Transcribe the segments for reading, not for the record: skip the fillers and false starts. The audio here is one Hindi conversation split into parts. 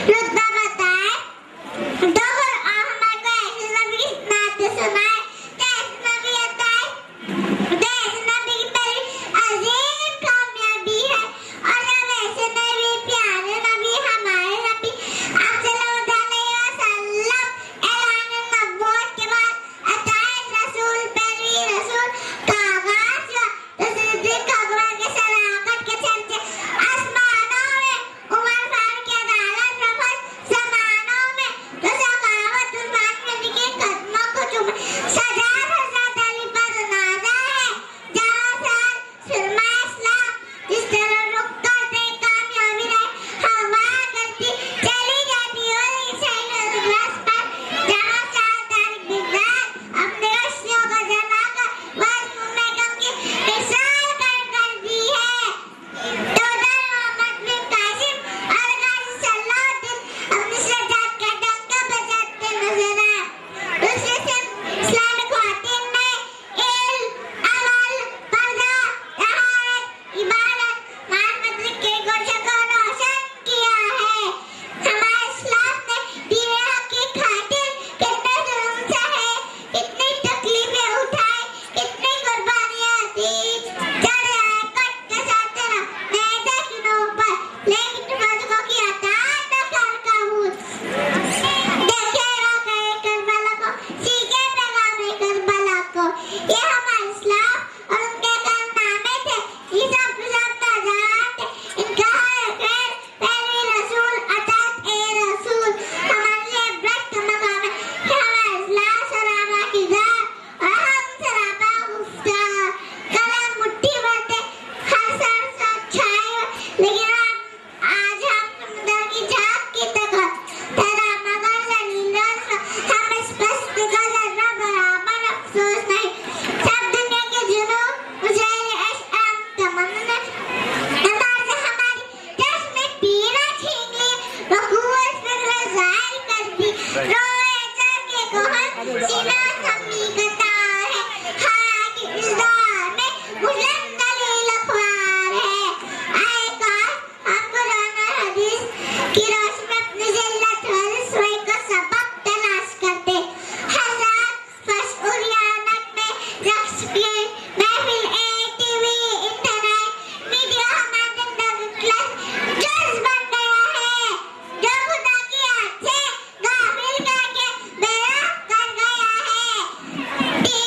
रुतबा बताए तो फिर हमारे को ऐसे नबी नाते सुनाए कैसे नबी आता है कैसे नबी की पहली अजीम कामयाबी है और जब ऐसे नबी प्यारे नबी हमारे नबी सल्लल्लाहु अलैहि वसल्लम ऐलान नबूवत के बाद अताए रसूल पहली रसूल का आगाज हुआ तो सिद्दीक अकबर के सदाकत के चमचे आसमानों में उमर फारूक की अदालत रफत ज़मानों में तो सखावत उस्मान नबी के कदमों को चूमे सजाद हज़रत अली पर नाज़ा है जहाँ साल सुरमा इस्लाम जिस तरह रुक करते कामयाबी रहे हवा करती चली जाती और सही ग्लास पर जहाँ साल तारीख बिगड़ाल अपने रस्सियों का जलाकर वज़्न में गम की मिसाल कर दी है तो मोहम्मद बिन कासिम और गाजी सलाहुद्दीन अपनी सजाद का डंका बजाते नजर आए दूसरे से इस्लामिक ख़वातीन ने इल्म अमल पर्दा तहारत इबादत मार्फत के गुलशन को रोशन किया है हमारे इस्लाम ने दीन हक की खातिर कितने जुल्म सहे कितनी तकलीफें उठाई कितनी कुर्बानियां दी चढ़े आए कट के साथ तेरा मैदा किनों पर लेकिन तुझको की अतात न कर काबूल देखे रोके करबला को सीखे पैगाम करबला को ये हमारे इस्लाम और उनके कारनामे थे ये सब ताजात थे इनका है खैर पहली रसूल अतात ए रसूल हमारे लिए इब्रत का मकाम है कि हमारा इस्लाम सराबा की जात और हम सराबा गुफ्तार कलम मुट्ठी भरते हर सर साथ छाए हुए लेकिन आज हम समंदर की झाग की तरह तेरा मगर जलील हम स्पष्ट का जर्रा बराबर अफसोस नहीं सब दुनिया के जुनून मुझे अशआम तमन्ना नमाज हमारी जश्न में पीरा छीन ली वक़ूअत फिक्र ज़ाहिर कर दी रोए जर के कोहर सीना समी का तार है हाँ की इज़्ज़ार में बुलंद दलील अखबार है आए काश हम कुरान और हदीस की रोशनी में अपनी जिल्लत और रुसवाई का सबक तलाश करते हजार मशहूरियानत में रक्स के महफिल टीवी इंटरनेट मीडिया हमारी जिंदगी का जज़्ब बन गया है जो खुदा की याद से गाफिल करके बेराह कर गया है मैं अपनी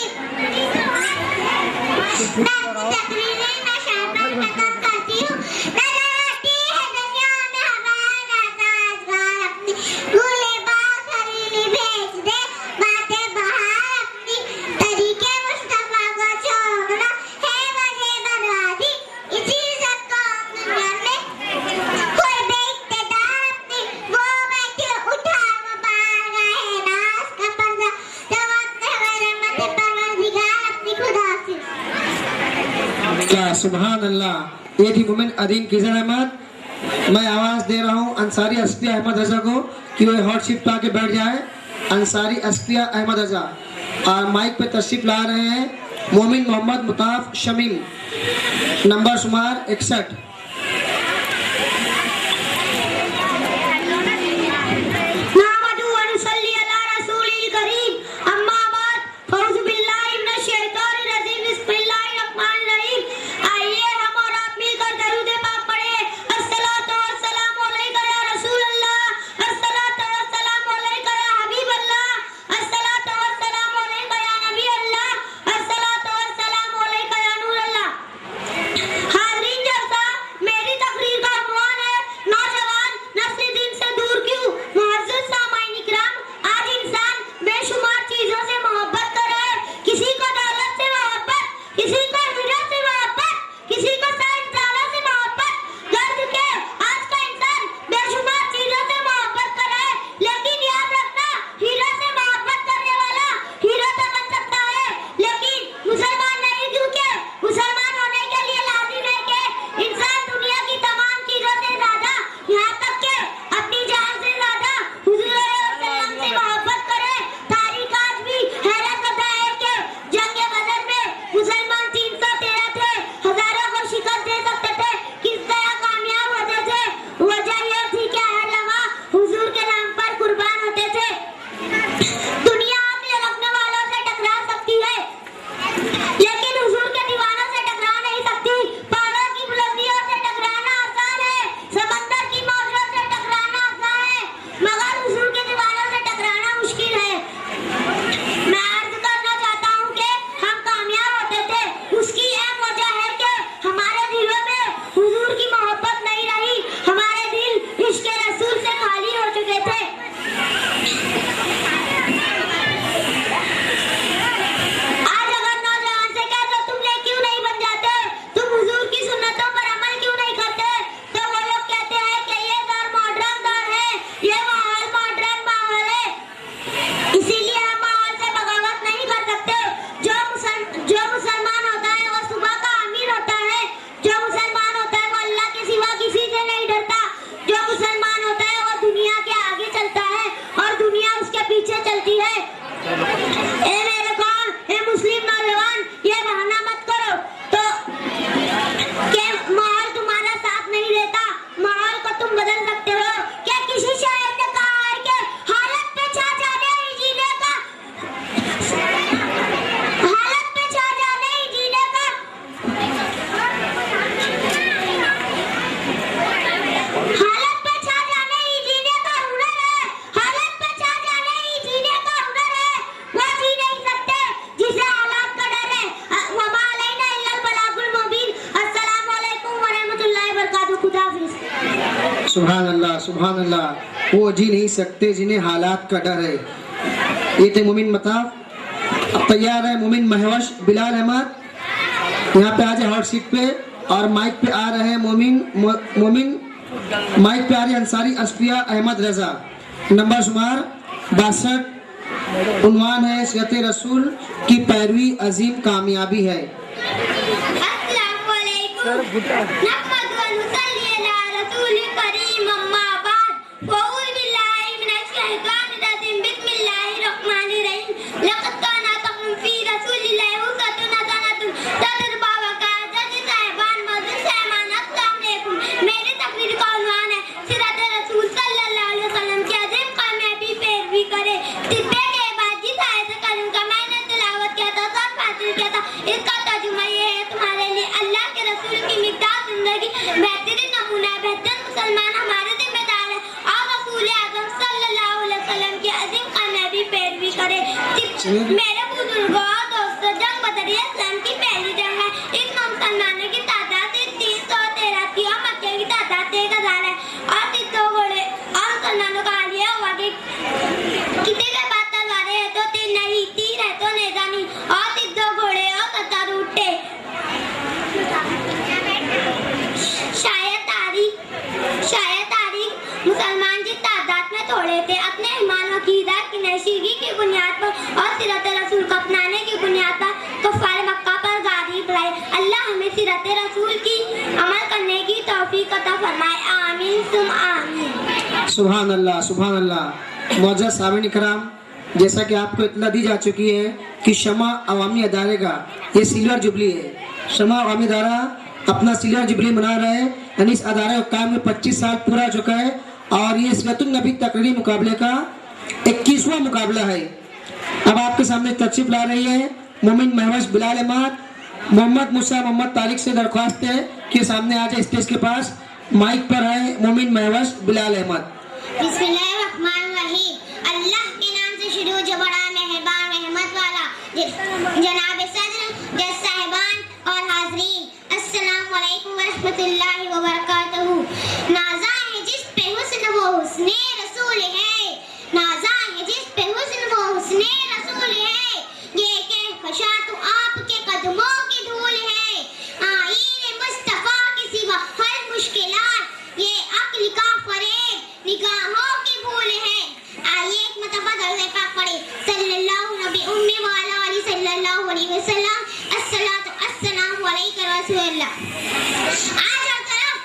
तकरीरें नशा पर खत्म करती हूँ नजर आती है दुनिया में हमारे नाज़गार अपनी भूले बात हरीली भेज दे बातें बाहर अपनी तरीके मुस्तफा को छोड़ना है वजह बर्बादी इसी सबको दुनिया में कोई बेइख्तियार अपनी वो बैठे उठा वो बार गए नाज का पर्दा जब अपने मेरे मत परवरदिगार अपनी खुदा से क्या सुभान अल्लाह। ये थी मोमिन अदीन किजन अहमद। मैं आवाज दे रहा हूँ अंसारी अस्पिया अहमद रजा को कि वो हॉट सीट पे आके बैठ जाए। अंसारी अस्पिया अहमद रजा और माइक पे तशरीफ ला रहे हैं मोमिन मोहम्मद मुताफ शमीम नंबर शुमार 61। नहमदु व नुसल्ली अला रसूलिल करीम अम्मा बाद फौज़ु बिल्लाहि मिनश शैतानिर रजीम बिस्मिल्लाहिर रहमानिर रहीम। आइए हम और आप मिलकर दरूद पाक पढ़ें। अस्सलातु वस्सलामु अलैका या रसूल अल्लाह अस्सलातु वस्सलामु अलैका या हबीब अल्लाह अस्सलातु वस्सलामु अलैका या नबी अल्लाह अस्सलातु वस्सलामु अलैका या नूर अल्लाह। हाज़रीन जलसा सुभान अल्लाह। वो जी नहीं सकते जिन्हें हालात का डर है। ये थे मोमिन मताब। अब तैयार है मोमिन महवश बिलाल अहमद, यहाँ पे आ जाए हॉट सीट पे। और माइक पे आ रहे हैं मोमिन माइक पे आ रही अंसारी अस्फिया अहमद रजा। नंबर शुमार 62। उन्वान है सीरत रसूल की पैरवी अजीम कामयाबी है। मेरे बुजुर्गों दोस्तों, जंग बदर इस्लाम की पहली जंग है। इसमें मुसलमानों की तादाद 313 थी और मक्के की तादाद 1000 है। और 300 घोड़े और मुसलमानों का हाल यह हुआ कि किसी के पास तलवारें है तो 3 नहीं, तीर है तो नेजा नहीं, और 300 घोड़े और 70 ऊँटे। शायद तारीख मुसलमान जिस तादाद में थोड़े थे, अपने ईमान और अकीदा की नशीगी की बुनियाद पर और सीरत रसूल को अपनाने की बुनियाद पर कुफ्फार मक्का पर गाजी बुलाए। अल्लाह हमें सीरत रसूल की अमल करने की तौफीक अता फरमाए। आमीन सुम आमीन। सुभान अल्लाह, सुभान अल्लाह। मुअज़्ज़ज़ सामिईन इकराम, जैसा कि आपको इत्तला दी जा चुकी है कि शमा अवामी अदारे का ये सिल्वर जुबली है। शमा अवामी अदारा अपना सिल्वर जुबली मना रहे हैं, यानी इस अदारे का काम में 25 साल पूरा हो चुका है। और ये सीरतुन नबी तकरीरी मुकाबले का 21वां मुकाबला है। अब आपके सामने तशरीफ ला रही है मोमिन महवश बिलाल अहमद। मोहम्मद मूसा मोहम्मद तारिक से दरख्वास्त है कि सामने आ जाए स्टेज के पास। माइक पर है मोमिन महवश बिलाल अहमद। बिस्मिल्लाहिर्रहमानिर्रहीम। अल्लाह के नाम से शुरू जो बड़ा मेहरबान रहमत वाला। जनाब सदर, जज साहिबान और हाज़रीन, अस्सलामु अलैकुम व रहमतुल्लाहि व बरकातहू। नाज़ा है जिस पे हुस्न वो हुस्ने रसूल है, नाज़ा है जिस पे हुस्न वो हुस्ने रसूल है। ये कहकशा तो आपके कदमों की धूल है, आईने मुस्तफा के सिवा हर मुश्किलात ये अक्ल का फरेब निगाहों की भूल है। आइए एक मरतबा दरूद पाक पढ़े सल्लल्लाहु नबी उम्मी व अला अली सल्लल्लाहु अलैहि वसल्लम। अस्सलातु अस्सलामु अलैका रसूलल्लाह। आज हर तरफ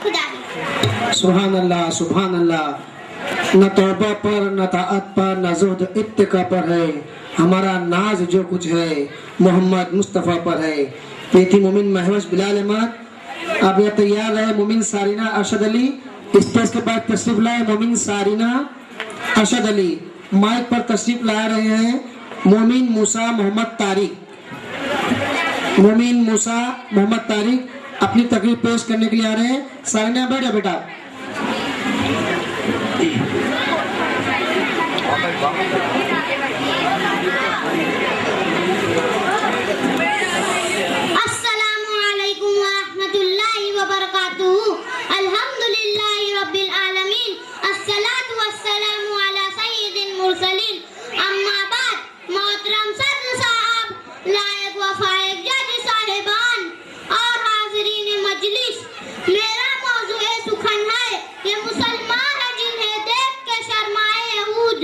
खुदा हाफिज। सुभान अल्लाह, सुभान अल्लाह। न तौबा पर, न ताअत पर, न ज़ुहद इत्तिका पर है, हमारा नाज जो कुछ है मोहम्मद मुस्तफ़ा पर है। पेटी मोमिन महवश बिलाल अहमद, अब यह तैयार है मोमिन सारीना अरशद अली। स्टेज के बाद तशरीफ लाए मोमिन सारीना अरशद अली। माइक पर तशरीफ ला रहे हैं मोमिन मूसा मोहम्मद तारिक। मोमिन मूसा मोहम्मद तारिक अपनी तकरीर पेश करने के लिए आ रहे हैं। सारीना बैठा बेटा। अस्सलामुअलैकुम वरहमतुल्लाहि वबरकातुहू। अल्हम्दुलिल्लाहि रब्बिल आलमीन, अस्सलातु वस्सलामु अला सय्यिदिल मुरसलीन। अम्मा बाद, मोहतरम सदर साहब, लायक व फायक जज साहिबान और हाज़रीन मजलिस, मेरा मौज़ूए सुखन है ये मुसलमान है जिन्हें देख के शर्माए यहूद।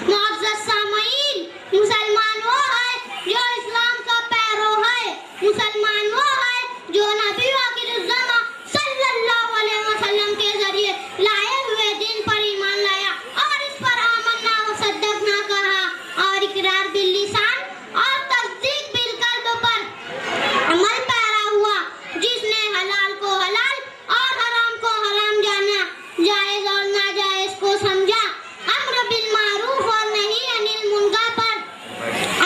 मुअज़्ज़ज़ सामईन, मुसलमान वो है जो इस्लाम का पैरो है। मुसलमान वो है जो नबी आखिरुज़्ज़मा सल्लल्लाहु अलैहि वसल्लम के जरिए लाए हुए दिन पर ईमान लाया और इस पर आमन्ना व सद्दक़ना कहा और इकरार बिल लिसान और तस्दीक बिल क़ल्ब पर अमल पैरा हुआ। जिसने हलाल को हलाल और हराम को हराम जाना, जायज़ और नाजायज़ को समझा, अम्र बिल मारूफ और नही अनिल मुनकर पर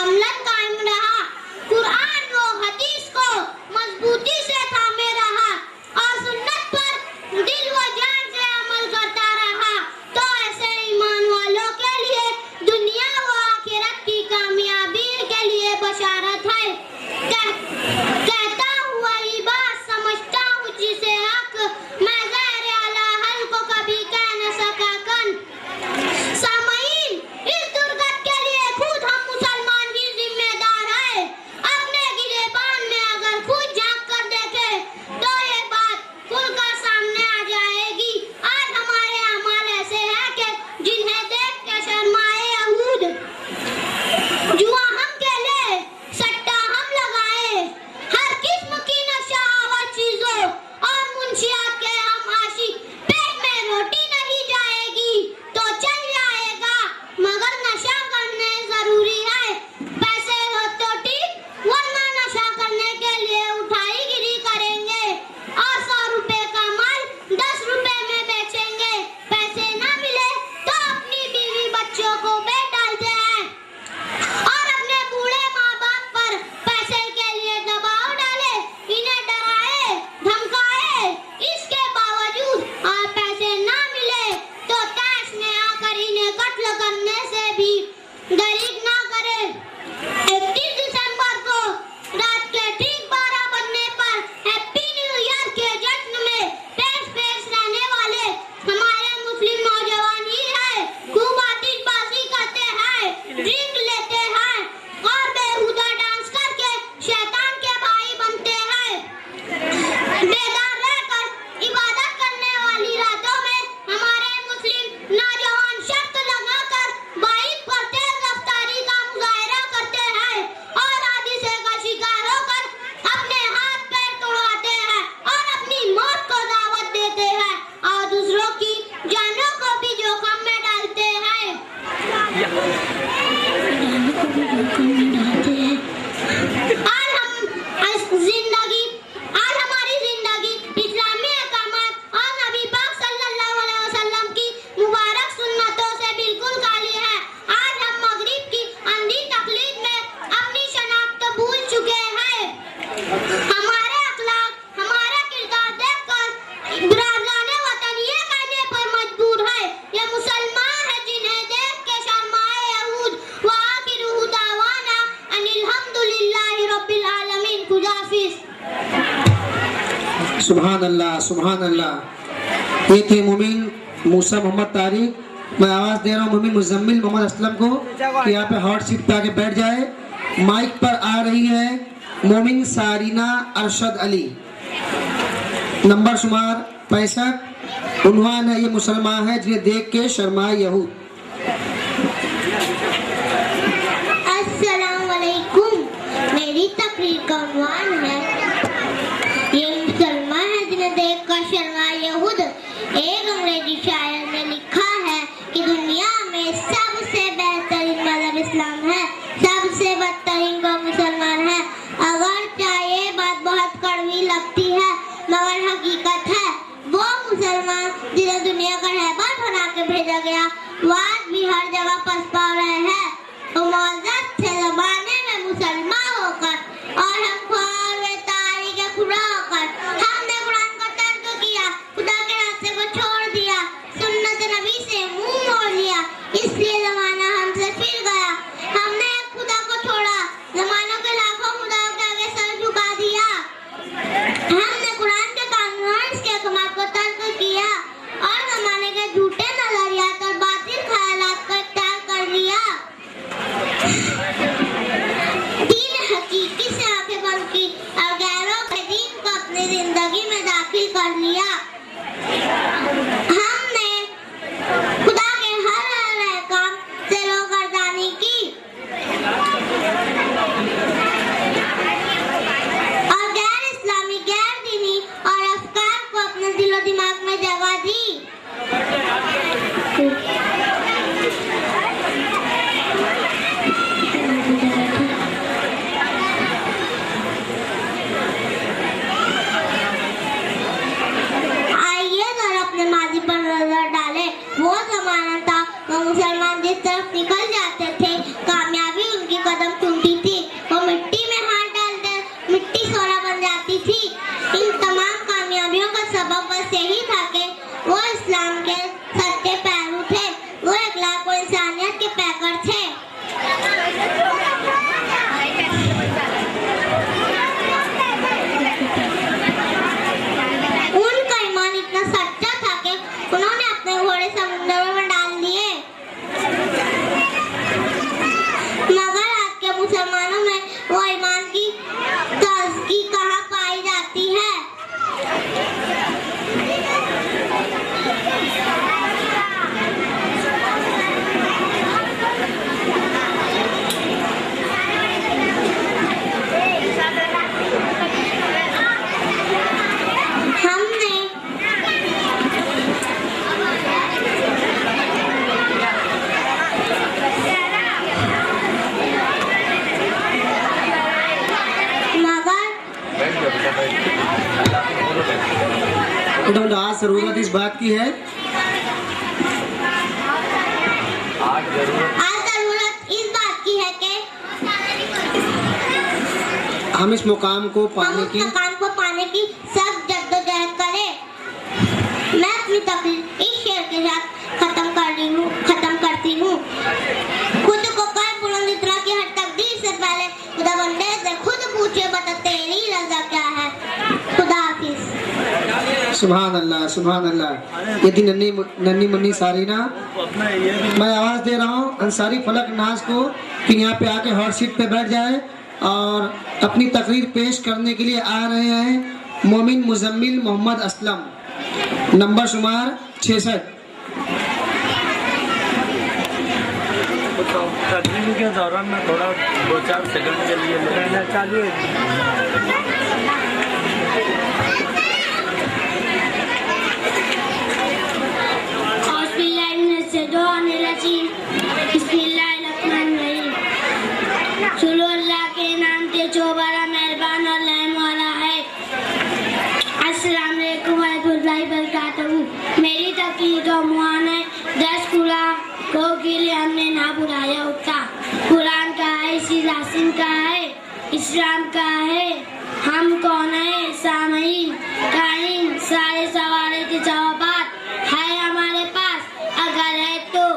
अमलन कायम रहा, कुरान व हदीस को मजबूती से थामे रहा और सुन्नत पर दिल व जान से अमल करता रहा, तो ऐसे ईमान वालों के लिए दुनिया व आखिरत की कामयाबी के लिए बशारत है। कहता हुआ ही बात समझता हूँ जिसे हक, मैं ज़हरे अला हल को कभी कह न सका कन। सामईन, इस दुर्गत के लिए खुद हम मुसलमान ही जिम्मेदार है। अपने गिरेबान में अगर खुद झांक कर देखे तो ये बात खुलकर सामने आ जाएगी। आज हमारे अमाल ऐसे हैं कि जिन्हें देख के शर्माए यहूद। जुआ हम खेले, सट्टा हम लगाए, हर किस्म की नशावर चीजों और मुंशियात के हम आशिक। पेट में रोटी नहीं जाएगी तो चल जाएगा, मगर नशा करने जरूरी है। पैसे हो तो ठीक, वरना नशा करने के लिए उठाई गिरी करेंगे और 100 रुपए का माल 10 रुपए में बेचेंगे। पैसे ना मिले तो अपनी बीवी बच्चों को बेच डालते हैं और अपने बूढ़े माँ बाप पर पैसे के लिए दबाव डाले, इन्हें डराए धमकाए, इसके बावजूद और पैसे ना मिले तो तैश में आकर इन्हें कत्ल करने से भी दरीक ना करे। 31 दिसंबर को रात के ठीक 12 बजने पर हैप्पी न्यू ईयर के जश्न में पेश रहने वाले हमारे मुस्लिम नौजवान ही है। खूब आतिशबाजी करते हैं, ड्रिंक लेते हैं और बेहुदा डांस करके शैतान के भाई बनते हैं। बेदार रहकर इबादत करने वाली रातों में हमारे मुस्लिम नौजवान शर्त लगाकर बाइक पर तेज रफ्तारी का मुजाहिरा करते हैं और हादसे का शिकार होकर अपने हाथ पैर तोड़वाते हैं और अपनी मौत को दावत देते हैं और दूसरों की जानों को भी जोखिम में डालते हैं। आज हमारी जिंदगी इस्लामी अहकामात और नबी पाक सल्लल्लाहु अलैहि वसल्लम की मुबारक सुन्नतों से बिल्कुल खाली है। आज हम मगरिब की अंधी तकलीद में अपनी शनाख्त भूल चुके हैं। हमारे अखलाक, हमारा किरदार देखकर बुराजाने वतन ये कहने पर मजबूर है ये मुसलमान है जिन्हें देख के शर्माए यहूद। व आखिरुहु दावाना अनिल हम्दुलिल्लाहि रब्बिल आलमीन। खुदा हाफिज। सुभान अल्लाह, सुभान अल्लाह। ये थे मोमिन मूसा मोहम्मद तारिक। मैं आवाज़ दे रहा हूँ मोमिन मुजम्मिल मोहम्मद असलम को कि यहाँ पे हॉट सीट पे आके बैठ जाए। माइक पर आ रही है मोमिन सारीना अरशद अली। नंबर शुमार 65। उन्वान है ये मुसलमान है जिन्हें देख के शर्माए यहूद। अस्सलाम वालेकुम। मेरी तकरीर का उन्वान है ये मुसलमान है जिन्हें देख कर शर्माए यहूद। एक अंग्रेजी शायर ने लिखा है कि दुनिया में सबसे बेहतरीन मजहब इस्लाम है, सबसे बदतरीन को मुसलमान है। अगर चाहे ये बात बहुत कड़वी लगती है मगर हकीकत है, वो मुसलमान जिन्हें दुनिया का रहबर बना के भेजा गया वो आज भी हर जगह पछता रहे हैं। तो मौजूद थे जमाने में मुसलमान होकर और हम ख्वार तारीख खुदा होकर हमने कुरान को तर्क किया, खुदा के रास्ते को छोड़ दिया, सुन्नत नबी से मुंह मोड़ लिया, इसलिए जमाना हमसे फिर गया। हमने एक खुदा को छोड़ा, जमानों के लाखों खुदाओं के आगे सर झुका दिया। हमने कुरान के कानून और इसके अहकाम को तर्क किया और जमाने के झूठे नजरियात और बातिल ख्यालात को त्याग कर लिया। दीन हकीकी से आंखें बंद की और गैरों के दीन को अपनी जिंदगी में दाखिल कर लिया। हमने खुदा के हर अहकाम से रोगर्दानी की और गैर इस्लामी गैर दीनी और अफकार को अपने दिलो दिमाग में जगह दी। वो जमाना था वो मुसलमान जिस तरफ निकल जाते थे कामयाबी उनकी कदम चूमती थी। वो मिट्टी में हाथ डालते मिट्टी सोना बन जाती थी। इन तमाम कामयाबियों का सबब बस यही था कि वो इस्लाम के सच्चे पैरू थे, वो अखलाक व इंसानियत के पैकर थे। उनका ईमान इतना सच्चा था कि उन्होंने अपने घोड़े समुद्र में डाल दिए। मगर आज के मुसलमानों में वो ईमान की ताजगी कहाँ पाई जाती है? तो आज जरूरत इस बात की है, आज जरूरत इस बात की है कि हम इस मुकाम को पाने की सब जद्दोजहद करें। मैं अपनी तकरीर इस शेर के साथ खत्म करती हूँ। खुद को कर बुलंद इतना कि हर तकदीर से पहले खुदा बंदे से खुद पूछे बता तेरी रज़ा क्या है। खुदा हाफिज। सुभान अल्लाह, सुभान अल्लाह। यदि नन्ही मुन्नी सारीना, मैं आवाज़ दे रहा हूँ अंसारी फलक नाज को कि यहाँ पे आके हॉट सीट पे बैठ जाए और अपनी तकरीर पेश करने के लिए आ रहे हैं मोमिन मुजम्मिल मोहम्मद असलम, नंबर शुमार 66। तकरीर के दौरान में थोड़ा 2-4 सेकंड के लिए कहना चालू है। सुनो अल्लाह के नाम से जो बड़ा मेहरबान और रहम वाला है। अस्सलाम वालेकुम वरहमतुल्लाहि वबरकातुहू। मेरी तकरीर का उन्वान है 10 खुदा को के लिए हमने ना बुलाया उठा। कुरान का है, यासीन का है, इस्लाम का है, हम कौन है, सामीन काइन, सारे सवालों के जवाबात है हमारे पास। अगर है तो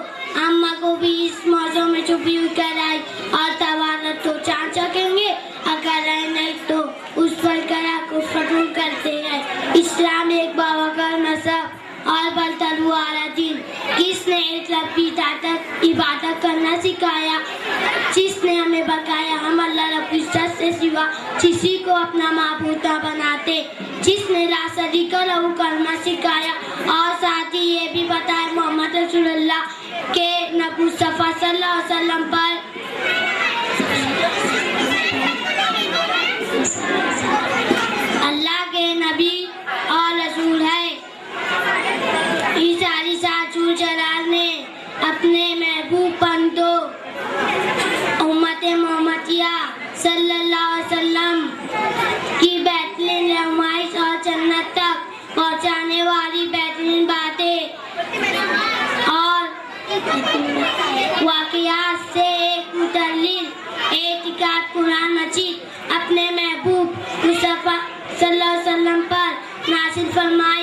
अम्मा को भी इस मौजू में छुपी हुई कराई और तवारत को जांच सकेंगे। अगर है नहीं तो उस पर करा को फतूल करते हैं। इस्लाम एक बावकर मजहब और बलतरू वाला दीन, किसने एक रब की इबादत करना सिखाया, जिसने हमें बकाया हम अल्लाह रब की इज्जत से सिवा किसी को अपना माबूद न बनाते, जिसने ला शरीका लहू कलमा सिखाया और साथ ही ये भी बताया मोहम्मद रसूलुल्लाह के नबी मुस्तफा सल्लल्लाहु अलैहि वसल्लम पर अल्लाह के नबी और रसूल है। पहुंचाने वाली बेहतरीन बातें और वाक़ियात से एक मुतल्लिल एतिकाद कुरान मजीद अपने महबूब मुस्तफ़ा सल्लल्लाहु अलैहि वसल्लम पर नासिल फरमाए।